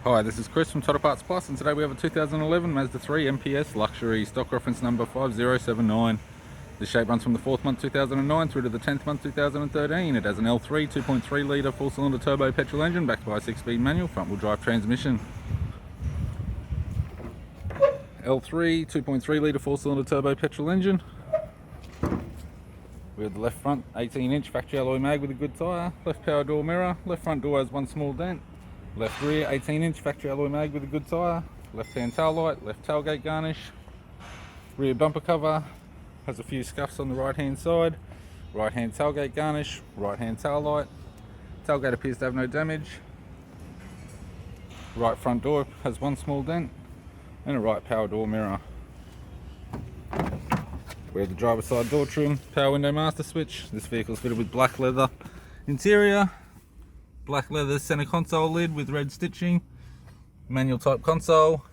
Hi, this is Chris from Total Parts Plus, and today we have a 2011 Mazda 3 MPS Luxury, stock reference number 5079. This shape runs from the 4th month 2009 through to the 10th month 2013. It has an L3 2.3 litre 4-cylinder turbo petrol engine backed by a 6-speed manual front-wheel drive transmission. L3 2.3 litre 4-cylinder turbo petrol engine. We have the left front 18-inch factory alloy mag with a good tyre, left power door mirror, left front door has one small dent, left rear 18-inch factory alloy mag with a good tyre, left hand tail light, left tailgate garnish, rear bumper cover has a few scuffs on the right hand side, right hand tailgate garnish, right hand tail light, tailgate appears to have no damage, right front door has one small dent, and a right power door mirror. We have the driver's side door trim, power window master switch. This vehicle is fitted with black leather interior, black leather center console lid with red stitching, manual type console,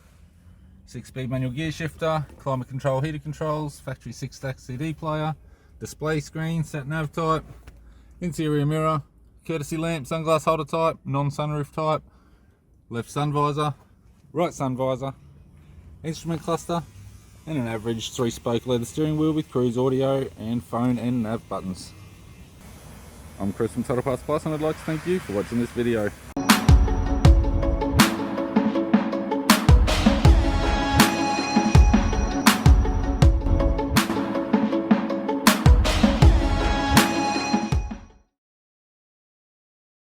6-speed manual gear shifter, climate control heater controls, factory 6-stack CD player, display screen, sat nav type, interior mirror, courtesy lamp, sunglass holder type, non-sunroof type, left sun visor, right sun visor, instrument cluster, and an average 3-spoke leather steering wheel with cruise audio and phone and nav buttons. I'm Chris from Total Parts Plus, and I'd like to thank you for watching this video.